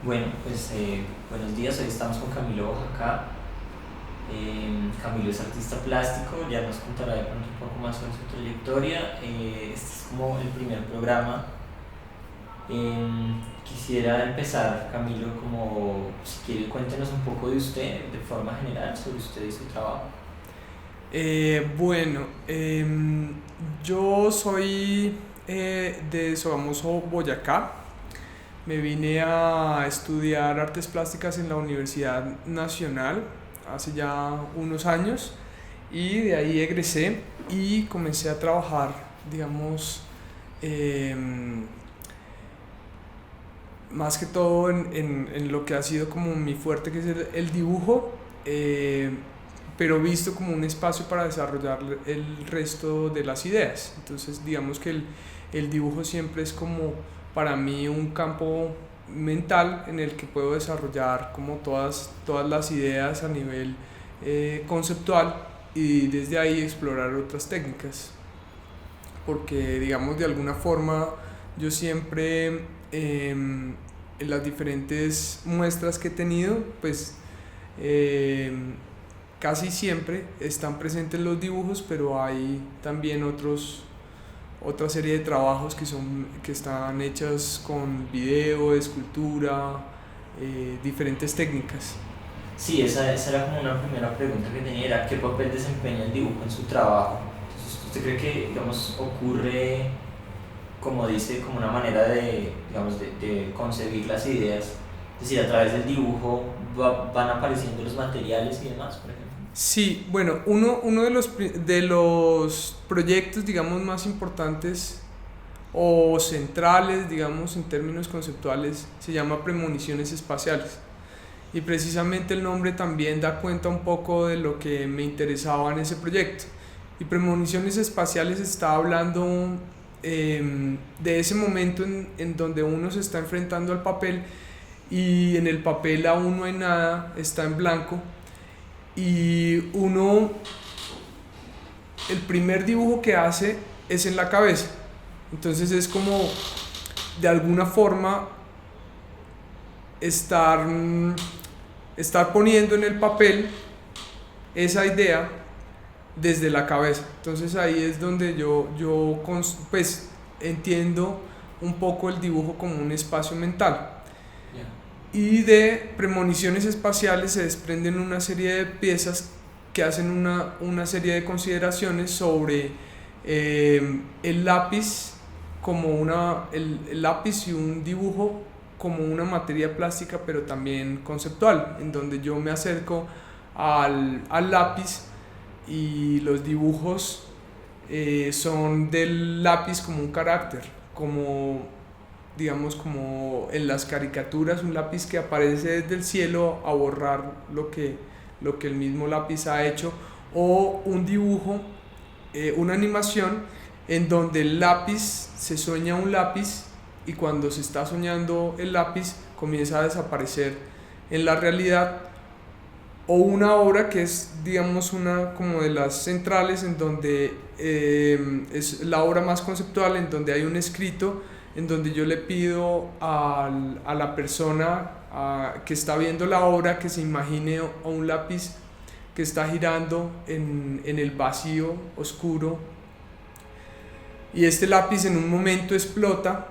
Bueno, pues buenos días, hoy estamos con Camilo Boyacá. Camilo es artista plástico, ya nos contará de pronto un poco más sobre su trayectoria. Este es como el primer programa. Quisiera empezar, Camilo, como si quiere cuéntenos un poco de usted, de forma general, sobre usted y su trabajo. Bueno, yo soy de Sogamoso, Boyacá. Me vine a estudiar artes plásticas en la Universidad Nacional hace ya unos años y de ahí egresé y comencé a trabajar, digamos, em, más que todo en lo que ha sido como mi fuerte, que es el dibujo, pero visto como un espacio para desarrollar el resto de las ideas. Entonces, digamos que el dibujo siempre es como para mí un campo mental en el que puedo desarrollar como todas las ideas a nivel conceptual y desde ahí explorar otras técnicas. Porque, digamos, de alguna forma yo siempre en las diferentes muestras que he tenido, pues eh, casi siempre están presentes los dibujos, pero hay también otra serie de trabajos que están hechas con video, escultura, diferentes técnicas. Sí, esa era como una primera pregunta que tenía, era ¿qué papel desempeña el dibujo en su trabajo? Entonces, ¿usted cree que, digamos, ocurre como dice, como una manera de, digamos, de concebir las ideas? Es decir, a través del dibujo van apareciendo los materiales y demás, por ejemplo. Sí, bueno, uno de los proyectos, digamos, más importantes o centrales, digamos, en términos conceptuales, se llama premoniciones espaciales. Y precisamente el nombre también da cuenta un poco de lo que me interesaba en ese proyecto. Y premoniciones espaciales está hablando de ese momento en donde uno se está enfrentando al papel y en el papel aún no hay nada, está en blanco y uno, el primer dibujo que hace es en la cabeza. Entonces es como de alguna forma estar, estar poniendo en el papel esa idea desde la cabeza. Entonces ahí es donde yo pues entiendo un poco el dibujo como un espacio mental. Yeah. Y de premoniciones espaciales se desprenden una serie de piezas que hacen una serie de consideraciones sobre el lápiz el lápiz y un dibujo como una materia plástica pero también conceptual, en donde yo me acerco al lápiz y los dibujos son del lápiz como un carácter, como digamos como en las caricaturas un lápiz que aparece desde el cielo a borrar lo que el mismo lápiz ha hecho, o un dibujo, una animación en donde el lápiz se sueña un lápiz y cuando se está soñando el lápiz comienza a desaparecer en la realidad, o una obra que es digamos una como de las centrales en donde es la obra más conceptual en donde hay un escrito en donde yo le pido a la persona que está viendo la obra que se imagine a un lápiz que está girando en el vacío oscuro y este lápiz en un momento explota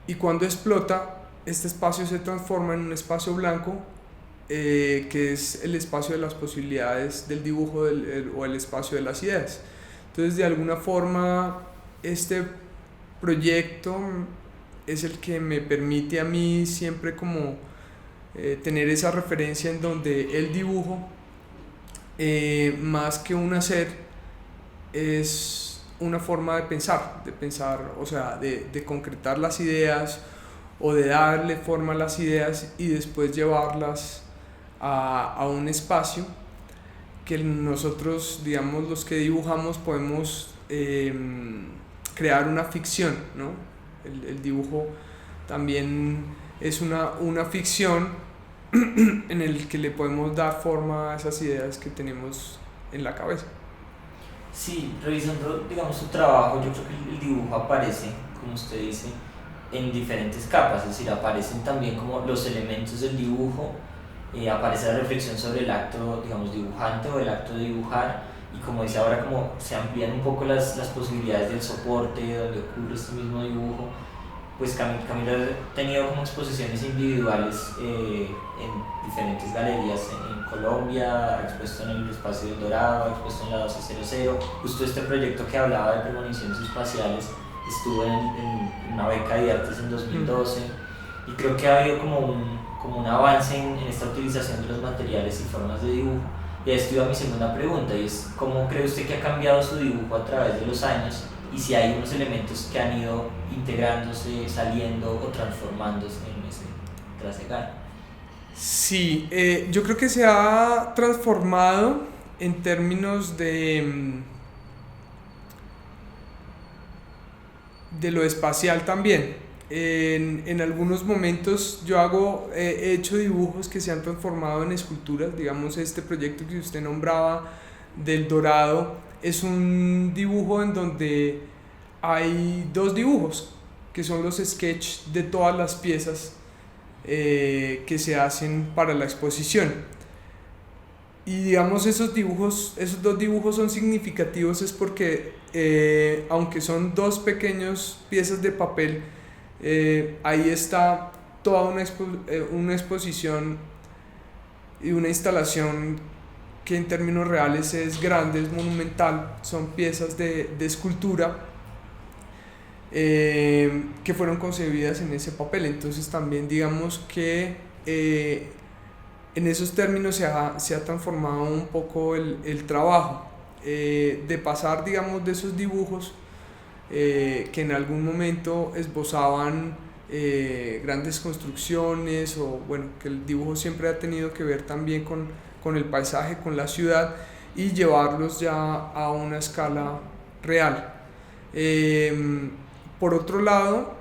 y cuando explota este espacio se transforma en un espacio blanco que es el espacio de las posibilidades del dibujo o el espacio de las ideas. Entonces, de alguna forma, este proyecto es el que me permite a mí siempre como tener esa referencia en donde el dibujo, más que un hacer, es una forma de pensar, o sea, de concretar las ideas o de darle forma a las ideas y después llevarlas a un espacio que nosotros, digamos, los que dibujamos podemos crear una ficción, ¿no? El dibujo también es una ficción en el que le podemos dar forma a esas ideas que tenemos en la cabeza. Sí, revisando, digamos, su trabajo, yo creo que el dibujo aparece, como usted dice, en diferentes capas, es decir, aparecen también como los elementos del dibujo, aparece la reflexión sobre el acto, digamos, dibujante o el acto de dibujar, y como dice ahora, como se amplían un poco las posibilidades del soporte donde ocurre este mismo dibujo. Pues Camilo ha tenido como exposiciones individuales en diferentes galerías en Colombia, ha expuesto en el Espacio del Dorado, ha expuesto en la 1200. Justo este proyecto que hablaba de premoniciones espaciales estuvo en una beca de artes en 2012, y creo que ha habido como un avance en esta utilización de los materiales y formas de dibujo. Y esto iba a mi segunda pregunta, y es: ¿cómo cree usted que ha cambiado su dibujo a través de los años? Y si hay unos elementos que han ido integrándose, saliendo o transformándose en ese trasegar. Sí, yo creo que se ha transformado en términos de lo espacial también. En algunos momentos he hecho dibujos que se han transformado en esculturas. Digamos, este proyecto que usted nombraba del Dorado es un dibujo en donde hay dos dibujos que son los sketches de todas las piezas que se hacen para la exposición. Y digamos, esos dos dibujos son significativos, es porque aunque son dos pequeñas piezas de papel, ahí está toda una exposición y una instalación que en términos reales es grande, es monumental. Son piezas de escultura que fueron concebidas en ese papel. Entonces también digamos que en esos términos se ha transformado un poco el trabajo, de pasar, digamos, de esos dibujos que en algún momento esbozaban grandes construcciones, o bueno, que el dibujo siempre ha tenido que ver también con el paisaje, con la ciudad, y llevarlos ya a una escala real. Por otro lado,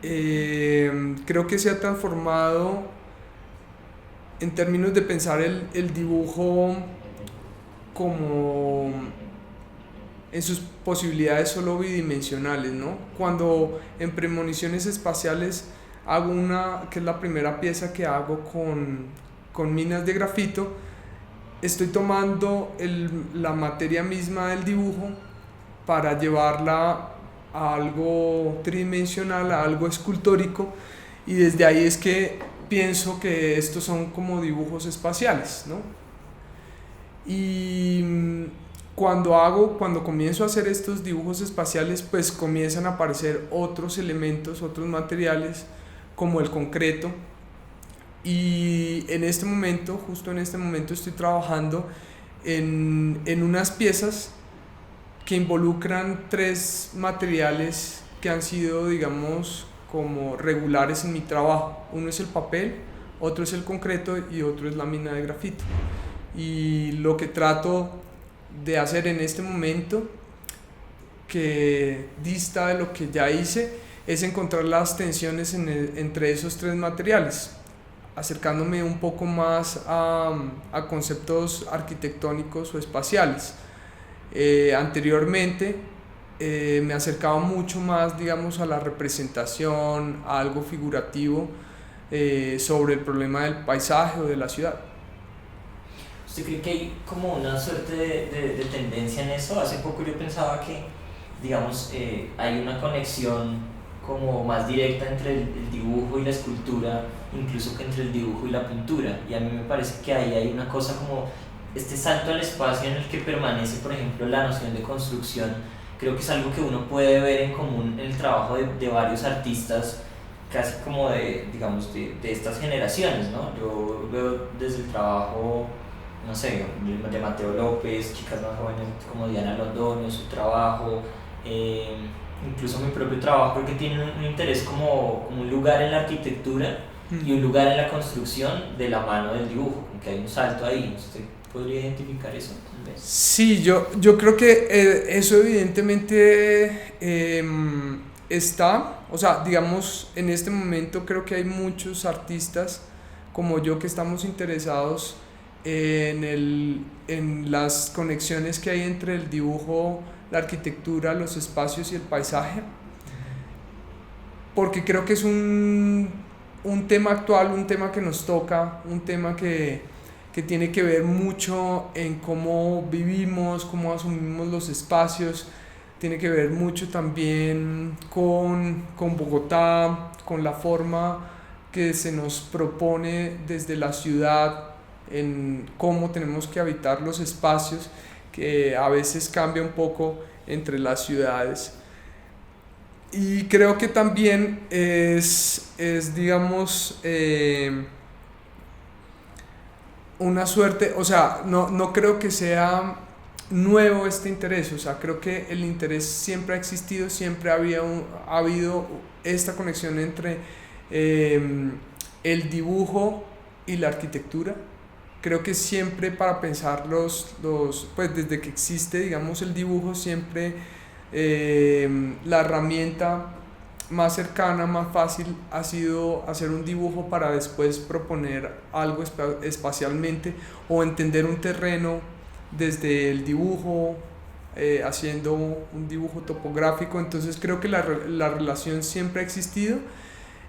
creo que se ha transformado en términos de pensar el dibujo como en sus posibilidades solo bidimensionales, ¿no? Cuando en premoniciones espaciales hago que es la primera pieza que hago con minas de grafito, estoy tomando la materia misma del dibujo para llevarla a algo tridimensional, a algo escultórico, y desde ahí es que pienso que estos son como dibujos espaciales, ¿no? Y cuando comienzo a hacer estos dibujos espaciales, pues comienzan a aparecer otros elementos, otros materiales, como el concreto. Y justo en este momento estoy trabajando en unas piezas que involucran tres materiales que han sido, digamos, como regulares en mi trabajo. Uno es el papel, otro es el concreto y otro es la mina de grafito. Y lo que trato de hacer en este momento, que dista de lo que ya hice, es encontrar las tensiones entre esos tres materiales, acercándome un poco más a conceptos arquitectónicos o espaciales. Anteriormente me acercaba mucho más, digamos, a la representación, a algo figurativo sobre el problema del paisaje o de la ciudad. ¿Usted cree que hay como una suerte de tendencia en eso? Hace poco yo pensaba que, digamos, hay una conexión como más directa entre el dibujo y la escultura, incluso que entre el dibujo y la pintura, y a mí me parece que ahí hay una cosa como este salto al espacio en el que permanece, por ejemplo, la noción de construcción. Creo que es algo que uno puede ver en común en el trabajo de varios artistas, casi como digamos, de estas generaciones, ¿no? Yo veo desde el trabajo, no sé, de Mateo López, chicas más jóvenes como Diana Londoño, su trabajo, incluso mi propio trabajo, creo que tiene un interés como un lugar en la arquitectura y un lugar en la construcción de la mano del dibujo, como que hay un salto ahí. ¿Usted podría identificar eso? Sí, yo creo que eso evidentemente está, o sea, digamos, en este momento creo que hay muchos artistas como yo que estamos interesados en las conexiones que hay entre el dibujo, la arquitectura, los espacios y el paisaje. porque creo que es un tema actual, un tema que nos toca, un tema que tiene que ver mucho en cómo vivimos, cómo asumimos los espacios, tiene que ver mucho también con Bogotá, con la forma que se nos propone desde la ciudad en cómo tenemos que habitar los espacios, que a veces cambia un poco entre las ciudades. Y creo que también es digamos, una suerte, o sea, no creo que sea nuevo este interés, o sea, creo que el interés siempre ha existido, siempre ha habido esta conexión entre el dibujo y la arquitectura. Creo que siempre para pensar pues desde que existe, digamos, el dibujo, siempre la herramienta más cercana, más fácil ha sido hacer un dibujo para después proponer algo espacialmente o entender un terreno desde el dibujo, haciendo un dibujo topográfico. Entonces creo que la relación siempre ha existido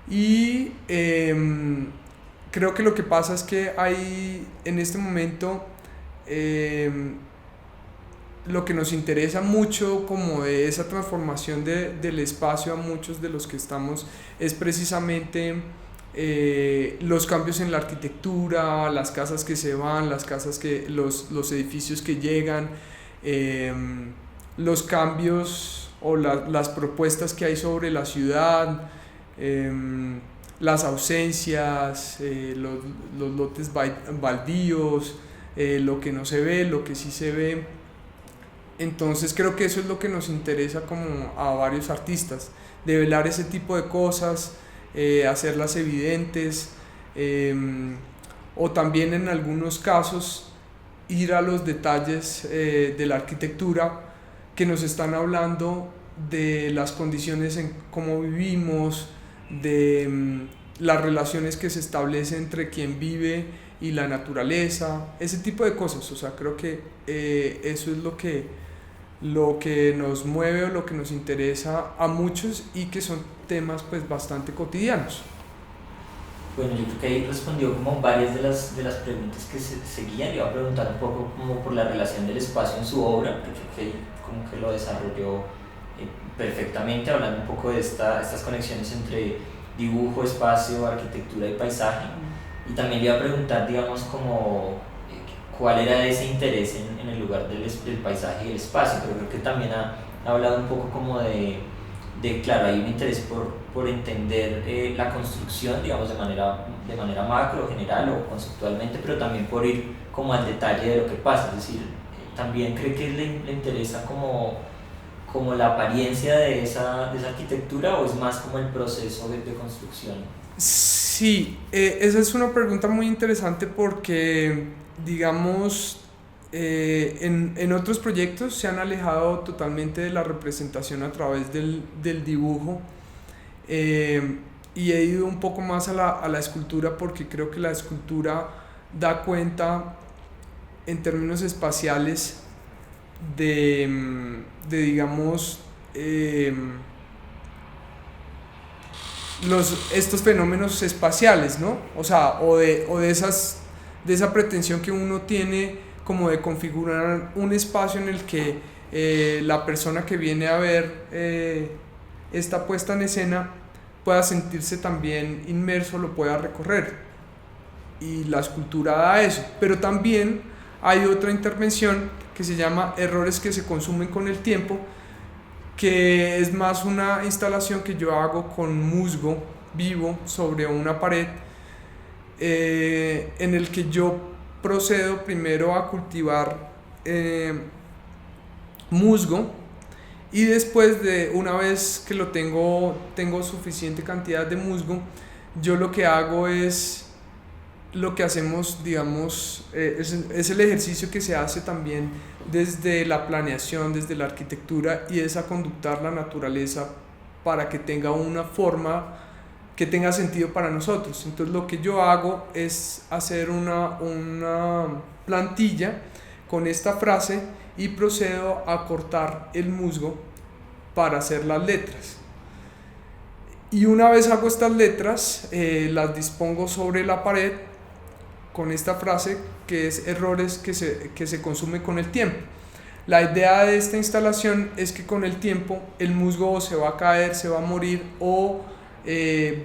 y creo que lo que pasa es que hay en este momento lo que nos interesa mucho como de esa transformación del espacio a muchos de los que estamos es precisamente los cambios en la arquitectura, las casas que se van, los edificios que llegan, los cambios o las propuestas que hay sobre la ciudad, las ausencias, los lotes baldíos, lo que no se ve, lo que sí se ve. Entonces creo que eso es lo que nos interesa como a varios artistas, develar ese tipo de cosas, hacerlas evidentes, o también en algunos casos ir a los detalles de la arquitectura que nos están hablando de las condiciones en cómo vivimos, de las relaciones que se establecen entre quien vive y la naturaleza, ese tipo de cosas. O sea, creo que eso es lo que nos mueve o lo que nos interesa a muchos y que son temas pues bastante cotidianos. Bueno, yo creo que ahí respondió como varias de las preguntas que se seguían. Le iba a preguntar un poco como por la relación del espacio en su obra, que creo que ahí como que lo desarrolló perfectamente, hablando un poco de estas conexiones entre dibujo, espacio, arquitectura y paisaje. Y también le iba a preguntar, digamos, como cuál era ese interés en el lugar del paisaje y el espacio, pero creo que también ha hablado un poco como claro, hay un interés por entender la construcción, digamos, de manera macro, general o conceptualmente, pero también por ir como al detalle de lo que pasa, es decir, también cree que le interesa como la apariencia de esa arquitectura, o es más como el proceso de construcción. Sí, esa es una pregunta muy interesante porque, digamos, en otros proyectos se han alejado totalmente de la representación a través del dibujo, y he ido un poco más a la escultura porque creo que la escultura da cuenta en términos espaciales de digamos, estos fenómenos espaciales, ¿no? O sea, de esa pretensión que uno tiene como de configurar un espacio en el que la persona que viene a ver esta puesta en escena pueda sentirse también inmerso, lo pueda recorrer. Y la escultura da eso. Pero también hay otra intervención que se llama errores que se consumen con el tiempo, que es más una instalación que yo hago con musgo vivo sobre una pared, en el que yo procedo primero a cultivar musgo, y después de una vez que tengo suficiente cantidad de musgo, yo lo que hago es lo que hacemos, digamos, es el ejercicio que se hace también desde la planeación, desde la arquitectura, y es a conductar la naturaleza para que tenga una forma que tenga sentido para nosotros. Entonces lo que yo hago es hacer una plantilla con esta frase y procedo a cortar el musgo para hacer las letras. Y una vez hago estas letras, las dispongo sobre la pared con esta frase que es errores que se consume con el tiempo. La idea de esta instalación es que con el tiempo el musgo se va a caer, se va a morir o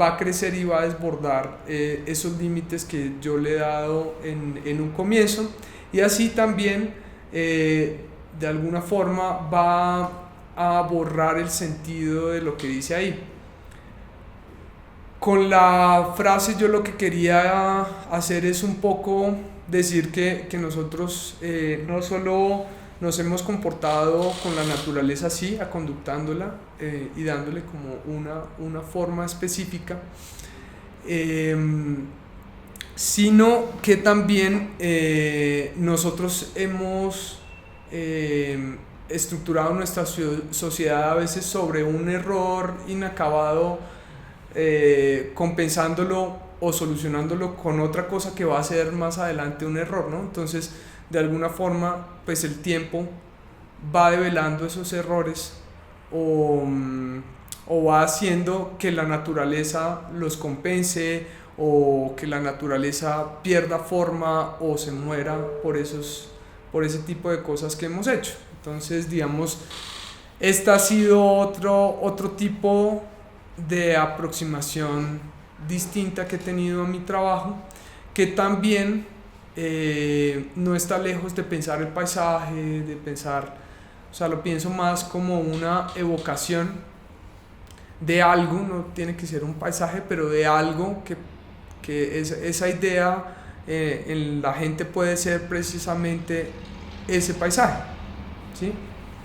va a crecer y va a desbordar esos límites que yo le he dado en un comienzo, y así también de alguna forma va a borrar el sentido de lo que dice ahí. Con la frase yo lo que quería hacer es un poco decir que nosotros no solo nos hemos comportado con la naturaleza así, aconductándola y dándole como una forma específica, sino que también nosotros hemos estructurado nuestra sociedad a veces sobre un error inacabado, compensándolo o solucionándolo con otra cosa que va a ser más adelante un error, ¿no? Entonces, de alguna forma, pues el tiempo va develando esos errores o va haciendo que la naturaleza los compense, o que la naturaleza pierda forma o se muera por ese tipo de cosas que hemos hecho. Entonces, digamos, esta ha sido otro tipo de aproximación distinta que he tenido a mi trabajo, que también no está lejos de pensar el paisaje, de pensar, o sea, lo pienso más como una evocación de algo, no tiene que ser un paisaje, pero de algo que esa idea en la gente puede ser precisamente ese paisaje, ¿sí?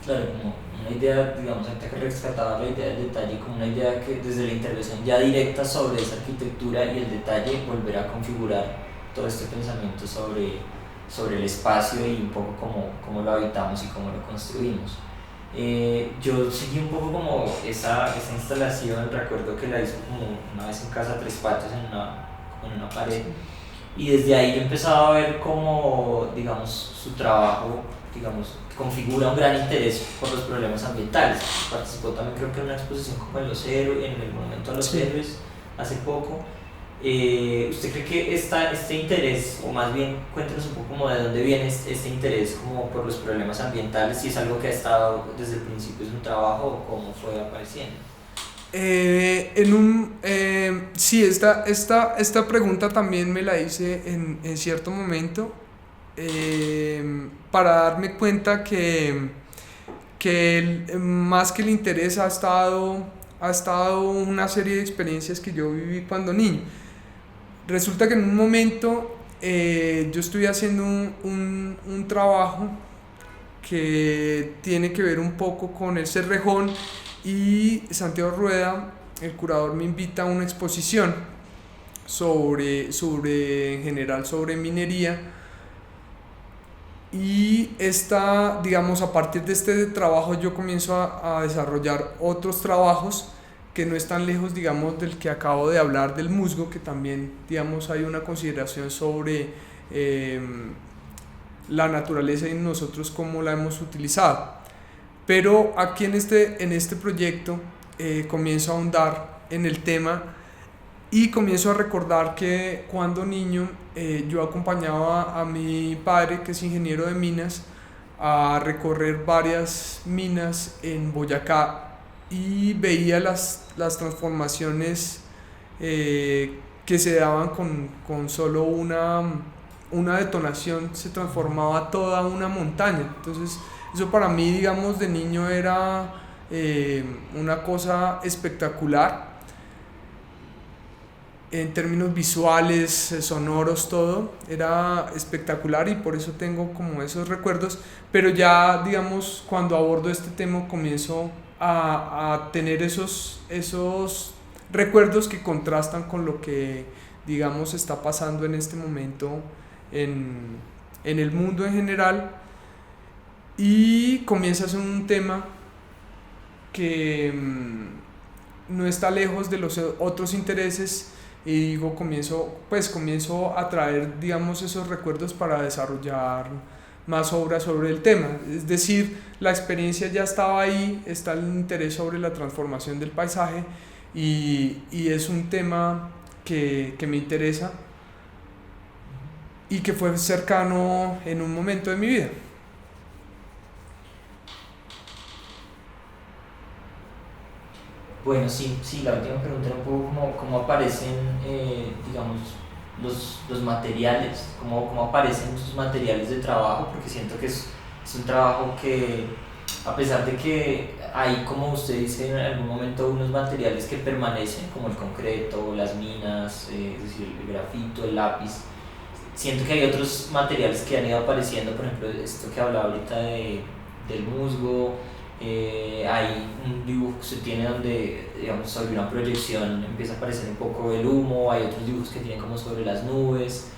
Claro, como una idea, digamos, ahorita que rescataba la idea del detalle, como una idea que desde la intervención ya directa sobre esa arquitectura y el detalle volverá a configurar todo este pensamiento sobre el espacio y un poco cómo lo habitamos y cómo lo construimos. Yo seguí un poco como esa instalación, recuerdo que la hizo como una vez en casa, tres patios en una pared, y desde ahí yo empezaba a ver cómo, digamos, su trabajo, digamos, configura un gran interés por los problemas ambientales. Participó también, creo que en una exposición como en el Monumento a los Héroes hace poco. ¿Usted cree que este interés, o más bien cuéntenos un poco como de dónde viene este interés como por los problemas ambientales, si es algo que ha estado desde el principio de su trabajo o cómo fue apareciendo? Sí, esta pregunta también me la hice en cierto momento, para darme cuenta que más que el interés ha estado una serie de experiencias que yo viví cuando niño. Resulta que en un momento yo estoy haciendo un trabajo que tiene que ver un poco con el Cerrejón, y Santiago Rueda, el curador, me invita a una exposición en general sobre minería, y digamos, a partir de este trabajo yo comienzo a desarrollar otros trabajos que no están lejos, digamos, del que acabo de hablar, del musgo, que también, digamos, hay una consideración sobre la naturaleza y nosotros cómo la hemos utilizado. Pero aquí en este proyecto comienzo a ahondar en el tema y comienzo a recordar que cuando niño yo acompañaba a mi padre, que es ingeniero de minas, a recorrer varias minas en Boyacá, y veía las transformaciones que se daban con solo una detonación, se transformaba toda una montaña. Entonces eso para mí, digamos, de niño era una cosa espectacular en términos visuales, sonoros, todo era espectacular, y por eso tengo como esos recuerdos. Pero ya, digamos, cuando abordo este tema comienzo a tener esos recuerdos que contrastan con lo que, digamos, está pasando en este momento en el mundo en general, y comienza a ser un tema que no está lejos de los otros intereses, y digo, comienzo a traer, digamos, esos recuerdos para desarrollar más obras sobre el tema. Es decir, la experiencia ya estaba ahí, está el interés sobre la transformación del paisaje, y es un tema que me interesa y que fue cercano en un momento de mi vida. Bueno, sí, sí, la última pregunta era un poco cómo aparecen, digamos, los materiales, cómo aparecen sus materiales de trabajo, porque siento que es un trabajo que, a pesar de que hay, como usted dice, en algún momento unos materiales que permanecen, como el concreto, las minas, es decir, el grafito, el lápiz, siento que hay otros materiales que han ido apareciendo, por ejemplo, esto que hablaba ahorita del musgo. Hay un dibujo que se tiene donde, digamos, sobre una proyección empieza a aparecer un poco el humo, hay otros dibujos que tienen como sobre las nubes.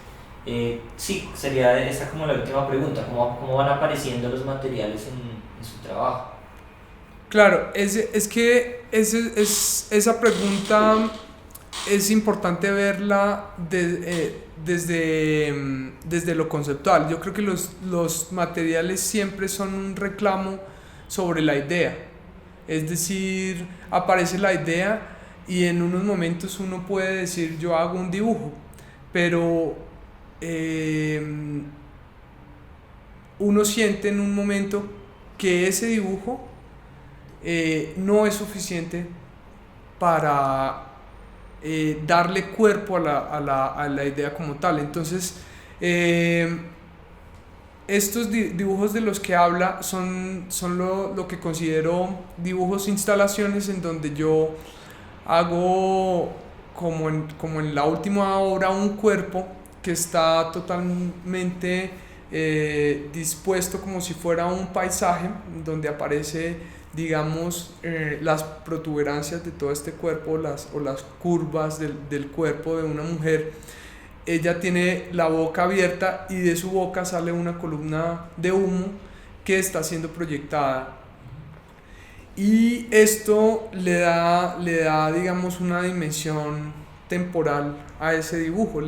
Sí, sería esta como la última pregunta, ¿cómo van apareciendo los materiales en su trabajo? Claro, es que esa pregunta es importante verla desde lo conceptual. Yo creo que los materiales siempre son un reclamo sobre la idea. Es decir, aparece la idea y en unos momentos uno puede decir yo hago un dibujo, pero uno siente en un momento que ese dibujo no es suficiente para darle cuerpo a la idea como tal. Entonces, estos dibujos de los que habla son lo que considero dibujos instalaciones, en donde yo hago como en la última obra un cuerpo que está totalmente dispuesto como si fuera un paisaje, donde aparece, digamos, las protuberancias de todo este cuerpo o las curvas del cuerpo de una mujer. Ella tiene la boca abierta y de su boca sale una columna de humo que está siendo proyectada. Y esto le da digamos, una dimensión temporal a ese dibujo.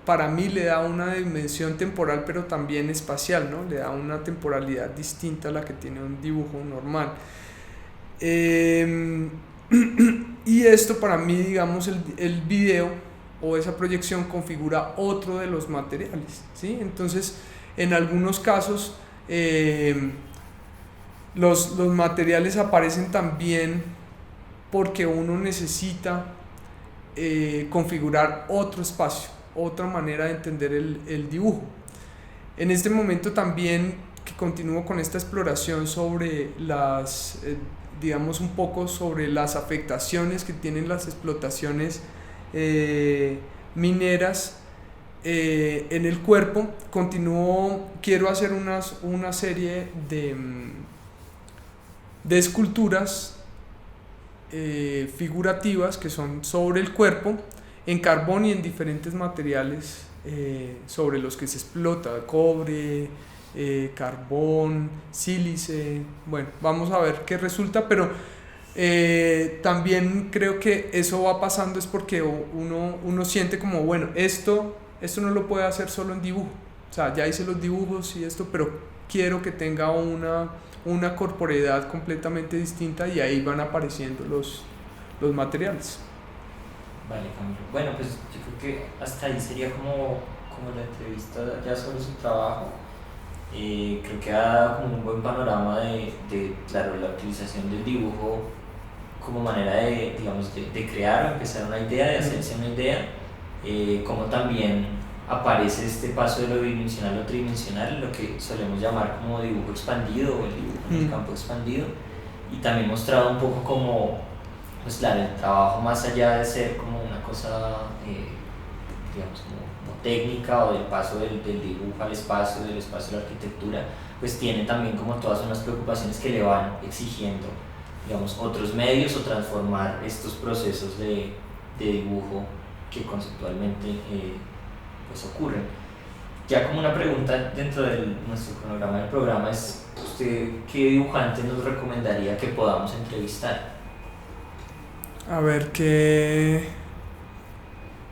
Para mí le da una dimensión temporal, pero también espacial, ¿no? Le da una temporalidad distinta a la que tiene un dibujo normal. Y esto para mí, digamos, el video o esa proyección configura otro de los materiales, ¿sí? Entonces, en algunos casos, los materiales aparecen también porque uno necesita configurar otro espacio, otra manera de entender el dibujo. En este momento también que continúo con esta exploración sobre digamos un poco sobre las afectaciones que tienen las explotaciones mineras en el cuerpo, quiero hacer una serie de esculturas figurativas que son sobre el cuerpo en carbón y en diferentes materiales sobre los que se explota: cobre, carbón, sílice. Bueno, vamos a ver qué resulta, pero también creo que eso va pasando es porque uno siente como, bueno, esto no lo puede hacer solo en dibujo. O sea, ya hice los dibujos y esto, pero quiero que tenga una corporeidad completamente distinta, y ahí van apareciendo los materiales. Vale, Camilo. Bueno, pues yo creo que hasta ahí sería como la entrevista ya sobre su trabajo. Creo que ha dado como un buen panorama claro, la utilización del dibujo como manera digamos, de crear o empezar una idea, de hacerse una idea, como también aparece este paso de lo bidimensional a lo tridimensional, lo que solemos llamar como dibujo expandido o el dibujo en el campo expandido, y también mostrado un poco como, pues claro, el trabajo más allá de ser como una cosa, digamos, como técnica, o del paso del dibujo al espacio, del espacio a la arquitectura, pues tiene también como todas unas preocupaciones que le van exigiendo, digamos, otros medios, o transformar estos procesos de dibujo que conceptualmente pues ocurren. Ya como una pregunta dentro de nuestro cronograma del programa es, ¿usted qué dibujante nos recomendaría que podamos entrevistar? A ver, ¿qué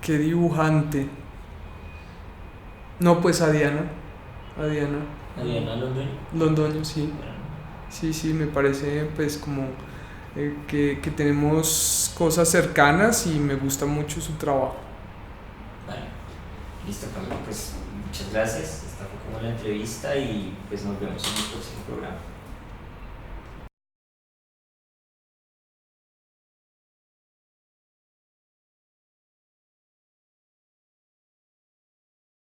dibujante? No, pues a Diana Londoño. Londoño, sí. Bueno, Sí, me parece pues como que tenemos cosas cercanas y me gusta mucho su trabajo. Vale, listo Camilo, pues muchas gracias, esta fue como la entrevista y pues nos vemos en el próximo programa.